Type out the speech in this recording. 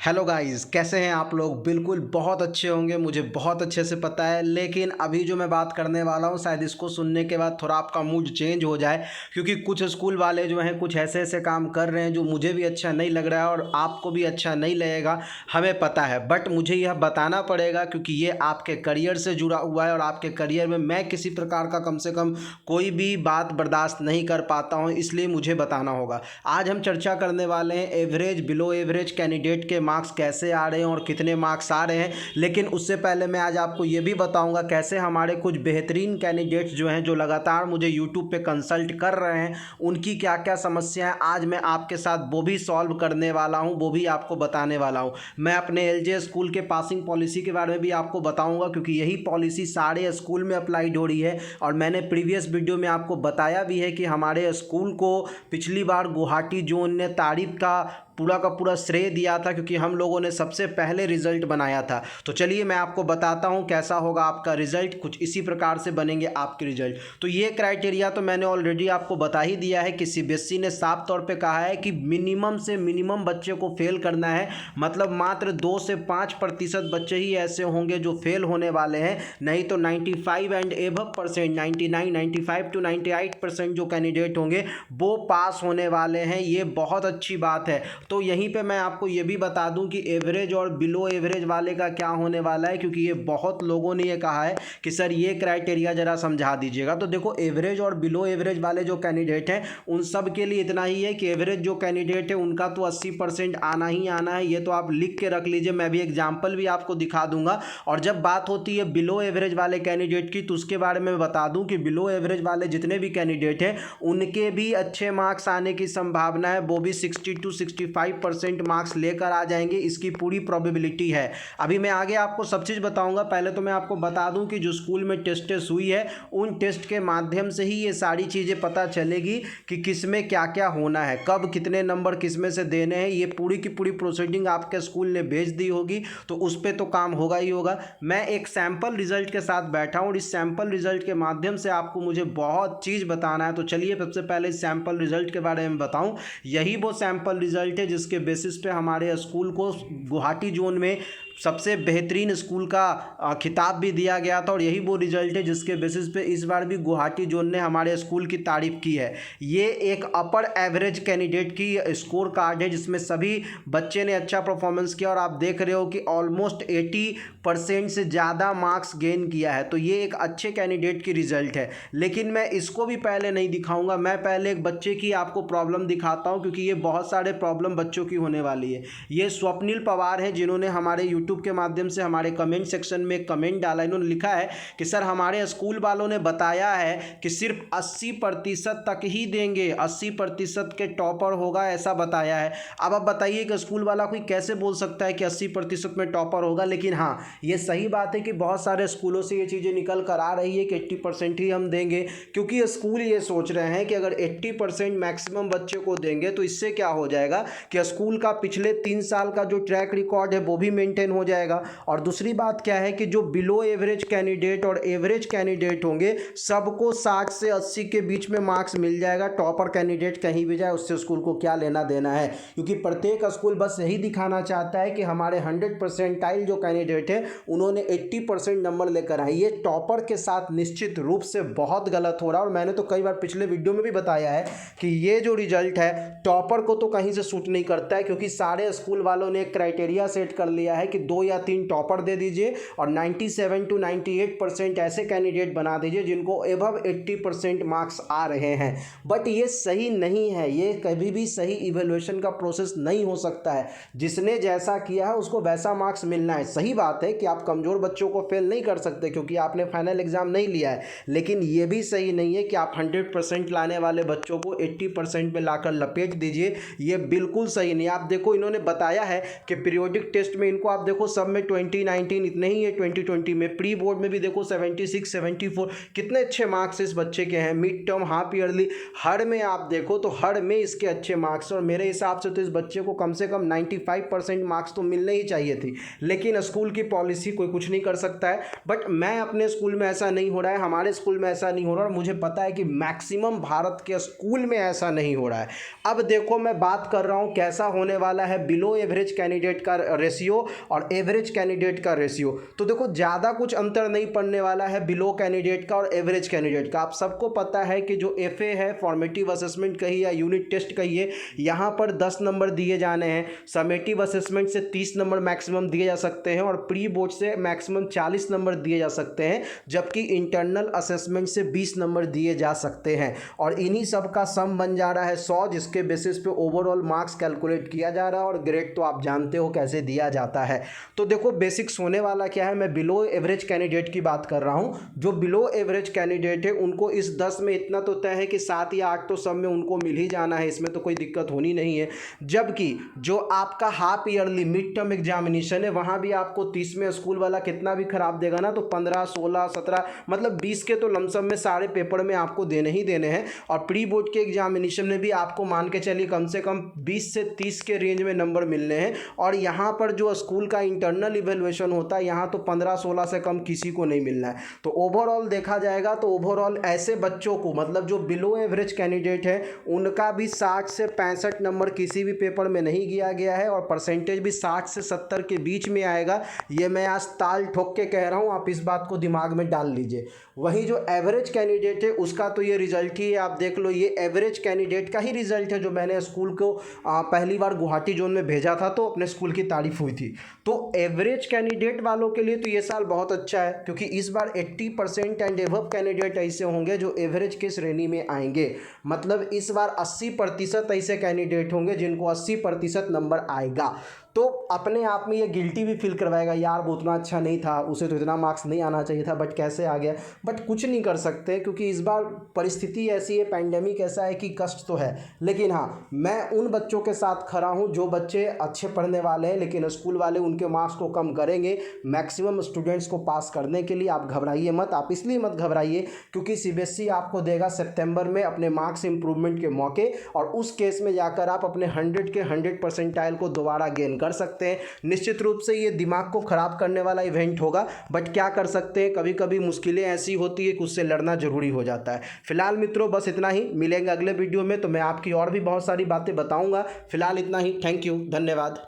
Hello guys, कैसे हैं आप लोग। बिल्कुल बहुत अच्छे होंगे, मुझे बहुत अच्छे से पता है। लेकिन अभी जो मैं बात करने वाला हूं, शायद इसको सुनने के बाद थोड़ा आपका मूड चेंज हो जाए, क्योंकि कुछ स्कूल वाले जो हैं कुछ ऐसे ऐसे काम कर रहे हैं जो मुझे भी अच्छा नहीं लग रहा है और आपको भी अच्छा नहीं लगेगा, हमें पता है। बट मुझे यह बताना पड़ेगा क्योंकि ये आपके करियर से जुड़ा हुआ है और आपके करियर में मैं किसी प्रकार का कम से कम कोई भी बात बर्दाश्त नहीं कर पाता हूँ, इसलिए मुझे बताना होगा। आज हम चर्चा करने वाले हैं एवरेज बिलो एवरेज कैंडिडेट के मार्क्स कैसे आ रहे हैं और कितने मार्क्स आ रहे हैं। लेकिन उससे पहले मैं आज आपको ये भी बताऊंगा कैसे हमारे कुछ बेहतरीन कैंडिडेट्स जो हैं, जो लगातार मुझे यूट्यूब पे कंसल्ट कर रहे हैं, उनकी क्या क्या समस्या है आज मैं आपके साथ वो भी सॉल्व करने वाला हूं, वो भी आपको बताने वाला हूं। मैं अपने एलजे स्कूल के पासिंग पॉलिसी के बारे में भी आपको बताऊंगा, क्योंकि यही पॉलिसी सारे स्कूल में अप्लाइड हो रही है। और मैंने प्रीवियस वीडियो में आपको बताया भी है कि हमारे स्कूल को पिछली बार गुवाहाटी जोन ने तारीफ का पूरा श्रेय दिया था, क्योंकि हम लोगों ने सबसे पहले रिजल्ट बनाया था। तो चलिए मैं आपको बताता हूं कैसा होगा आपका रिजल्ट। कुछ इसी प्रकार से बनेंगे आपके रिजल्ट। तो ये क्राइटेरिया तो मैंने ऑलरेडी आपको बता ही दिया है कि सीबीएसई ने साफ तौर पे कहा है कि मिनिमम से मिनिमम बच्चे को फेल करना है। मतलब मात्र 2 से 5% बच्चे ही ऐसे होंगे जो फेल होने वाले हैं, नहीं तो 95 एंड एबव परसेंट 95 टू 98% जो कैंडिडेट होंगे वो पास होने वाले हैं। ये बहुत अच्छी बात है। तो यहीं पे मैं आपको ये भी बता दूं कि एवरेज और बिलो एवरेज वाले का क्या होने वाला है, क्योंकि ये बहुत लोगों ने ये कहा है कि सर ये क्राइटेरिया ज़रा समझा दीजिएगा। तो देखो, एवरेज और बिलो एवरेज वाले जो कैंडिडेट हैं उन सब के लिए इतना ही है कि एवरेज जो कैंडिडेट है उनका तो 80% आना ही आना है। ये तो आप लिख के रख लीजिए, मैं भी एग्जाम्पल भी आपको दिखा दूंगा। और जब बात होती है बिलो एवरेज वाले कैंडिडेट की, तो उसके बारे में बता दूं कि बिलो एवरेज वाले जितने भी कैंडिडेट हैं उनके भी अच्छे मार्क्स आने की संभावना है। वो भी 60 टू 65% मार्क्स लेकर आ जाएंगे, इसकी पूरी प्रोबेबिलिटी है। अभी मैं आगे आपको सब चीज़ बताऊंगा। पहले तो मैं आपको बता दूं कि जो स्कूल में टेस्ट हुई है उन टेस्ट के माध्यम से ही ये सारी चीज़ें पता चलेगी कि किस में क्या क्या होना है, कब कितने नंबर किस में से देने हैं। ये पूरी की पूरी प्रोसीडिंग आपके स्कूल ने भेज दी होगी, तो उस पर तो काम होगा ही होगा। मैं एक सैम्पल रिजल्ट के साथ बैठा हूँ और इस सैम्पल रिजल्ट के माध्यम से आपको मुझे बहुत चीज़ बताना है। तो चलिए सबसे पहले इस सैम्पल रिजल्ट के बारे में बताऊँ। यही वो सैम्पल रिजल्ट है जिसके बेसिस पे हमारे स्कूल को गुवाहाटी जोन में सबसे बेहतरीन स्कूल का खिताब भी दिया गया था। और यही वो रिजल्ट है जिसके बेसिस पे इस बार भी गुवाहाटी जोन ने हमारे स्कूल की तारीफ की है। ये एक अपर एवरेज कैंडिडेट की स्कोर कार्ड है जिसमें सभी बच्चे ने अच्छा परफॉर्मेंस किया और आप देख रहे हो कि ऑलमोस्ट 80% से ज़्यादा मार्क्स गेन किया है। तो ये एक अच्छे कैंडिडेट की रिजल्ट है। लेकिन मैं इसको भी पहले नहीं दिखाऊंगा, मैं पहले एक बच्चे की आपको प्रॉब्लम दिखाता हूँ, क्योंकि ये बहुत सारे प्रॉब्लम बच्चों की होने वाली है। ये स्वप्निल पवार है, जिन्होंने हमारे यूट्यूब के माध्यम से हमारे कमेंट सेक्शन में एक कमेंट डाला। इन्होंने लिखा है कि सर हमारे स्कूल वालों ने बताया है कि सिर्फ 80% तक ही देंगे, 80% के टॉपर होगा, ऐसा बताया है। अब आप बताइए कि स्कूल वाला कोई कैसे बोल सकता है कि 80% में टॉपर होगा। लेकिन हाँ, ये सही बात है कि बहुत सारे स्कूलों से ये चीज़ें निकल कर आ रही है कि 80% ही हम देंगे, क्योंकि स्कूल ये सोच रहे हैं कि अगर 80% मैक्सिमम बच्चे को देंगे तो इससे क्या हो जाएगा कि स्कूल का पिछले 3 साल का जो ट्रैक रिकॉर्ड है वो भी मेंटेन हो जाएगा। और दूसरी बात क्या है कि जो बिलो एवरेज कैंडिडेट और एवरेज कैंडिडेट होंगे सबको 60 से 80 के बीच में मार्क्स मिल जाएगा। टॉपर कैंडिडेट कहीं भी जाए उससे स्कूल को क्या लेना देना है, क्योंकि प्रत्येक स्कूल बस यही दिखाना चाहता है कि हमारे 100% जो कैंडिडेट है उन्होंने 80% नंबर लेकर आए। ये टॉपर के साथ निश्चित रूप से बहुत गलत हो रहा है। और मैंने तो कई बार पिछले वीडियो में भी बताया है कि ये जो रिजल्ट है टॉपर को तो कहीं से सूट नहीं करता है, क्योंकि सारे स्कूल वालों ने एक क्राइटेरिया सेट कर लिया है कि 2 या 3 टॉपर दे दीजिए और 97 टू 98% ऐसे कैंडिडेट बना दीजिए जिनको एबव 80% मार्क्स आ रहे हैं। बट ये सही नहीं है, ये कभी भी सही इवैल्यूएशन का प्रोसेस नहीं हो सकता है। जिसने जैसा किया है उसको वैसा मार्क्स मिलना है। सही बात है कि आप कमज़ोर बच्चों को फेल नहीं कर सकते क्योंकि आपने फाइनल एग्जाम नहीं लिया है, लेकिन ये भी सही नहीं है कि आप 100% लाने वाले बच्चों को 80% में लाकर लपेट दीजिए। ये बिल्कुल सही नहीं। आप देखो, इन्होंने बताया है कि पीरियोडिक टेस्ट में इनको आप देखो सब में 2019 इतने ही है, 2020 में प्री बोर्ड में भी देखो 76 74 कितने अच्छे मार्क्स इस बच्चे के हैं। मिड टर्म हाफ ईयरली हर में आप देखो तो हर में इसके अच्छे मार्क्स, और मेरे हिसाब से तो इस बच्चे को कम से कम 95% मार्क्स तो मिलने ही चाहिए थी, लेकिन स्कूल की पॉलिसी कोई कुछ नहीं कर सकता है। बट मैं अपने स्कूल में ऐसा नहीं हो रहा है, हमारे स्कूल में ऐसा नहीं हो रहा, और मुझे पता है कि मैक्सिमम भारत के स्कूल में ऐसा नहीं हो रहा है। अब देखो मैं बात कर रहा हूँ कैसा होने वाला है बिलो एवरेज कैंडिडेट का रेशियो और एवरेज कैंडिडेट का रेशियो। तो देखो ज़्यादा कुछ अंतर नहीं पड़ने वाला है बिलो कैंडिडेट का और एवरेज कैंडिडेट का। आप सबको पता है कि जो एफए है, फॉर्मेटिव असेसमेंट कहिए या यूनिट टेस्ट कहिए, यहाँ पर 10 नंबर दिए जाने हैं। समेटिव असेसमेंट से 30 नंबर मैक्सिमम दिए जा सकते हैं और प्री बोर्ड से मैक्सिमम 40 नंबर दिए जा सकते हैं, जबकि इंटरनल असेसमेंट से 20 नंबर दिए जा सकते हैं। और इन्हीं सब का सम बन जा रहा है 100, जिसके बेसिस पे ओवरऑल मार्क्स कैलकुलेट किया जा रहा है, और ग्रेड तो आप जानते हो कैसे दिया जाता है। तो देखो बेसिक्स होने वाला क्या है, मैं बिलो एवरेज कैंडिडेट की बात कर रहा हूँ। जो बिलो एवरेज कैंडिडेट है उनको इस 10 में इतना तो तय है कि 7 या 8 तो सब में उनको मिल ही जाना है, इसमें तो कोई दिक्कत होनी नहीं है। जबकि जो आपका half yearly mid term examination है, वहाँ भी आपको 30 में स्कूल वाला कितना भी खराब देगा ना, तो 15 16 17 मतलब 20 के तो लमसम में सारे पेपर में आपको देने ही देने हैं। और प्री बोर्ड के एग्जामिनेशन में भी आपको मान के चलिए कम से कम 20 से 30 के रेंज में नंबर मिलने हैं। और यहाँ पर जो स्कूल का इंटरनल इवेल्युएशन होता है, यहाँ तो 15 16 से कम किसी को नहीं मिलना है। तो ओवरऑल देखा जाएगा तो ओवरऑल ऐसे बच्चों को, मतलब जो बिलो एवरेज कैंडिडेट है, उनका भी 60 से 65 नंबर किसी भी पेपर में नहीं दिया गया है, और परसेंटेज भी 60 से 70 के बीच में आएगा। ये मैं आज ताल ठोक के कह रहा हूँ, आप इस बात को दिमाग में डाल लीजिए। वहीं जो एवरेज कैंडिडेट है उसका तो ये रिजल्ट ही है, आप देख लो, ये एवरेज कैंडिडेट का ही रिजल्ट है। जो मैंने स्कूल को पहली बार गुवाहाटी जोन में भेजा था तो अपने स्कूल की तारीफ हुई थी। तो एवरेज कैंडिडेट वालों के लिए तो ये साल बहुत अच्छा है, क्योंकि इस बार 80% एंड एबव कैंडिडेट ऐसे होंगे जो एवरेज के श्रेणी में आएंगे। मतलब इस बार 80% ऐसे कैंडिडेट होंगे जिनको 80% नंबर आएगा। तो अपने आप में ये गिल्टी भी फील करवाएगा, यार वो उतना अच्छा नहीं था, उसे तो इतना मार्क्स नहीं आना चाहिए था, बट कैसे आ गया। बट कुछ नहीं कर सकते, क्योंकि इस बार परिस्थिति ऐसी है, पैंडेमिक ऐसा है कि कष्ट तो है। लेकिन हाँ, मैं उन बच्चों के साथ खड़ा हूँ जो बच्चे अच्छे पढ़ने वाले हैं, लेकिन स्कूल वाले उनके मार्क्स को कम करेंगे मैक्सिमम स्टूडेंट्स को पास करने के लिए। आप घबराइए मत, आप इसलिए मत घबराइए क्योंकि सीबीएसई आपको देगा सितंबर में अपने मार्क्स इंप्रूवमेंट के मौके, और उस केस में जाकर आप अपने 100 के 100 परसेंटाइल को दोबारा गेन कर सकते हैं। निश्चित रूप से ये दिमाग को खराब करने वाला इवेंट होगा, बट क्या कर सकते हैं, कभी कभी मुश्किलें ऐसी होती है कि उससे लड़ना जरूरी हो जाता है। फिलहाल मित्रों बस इतना ही, मिलेंगे अगले वीडियो में तो मैं आपकी और भी बहुत सारी बातें बताऊंगा। फिलहाल इतना ही, थैंक यू, धन्यवाद।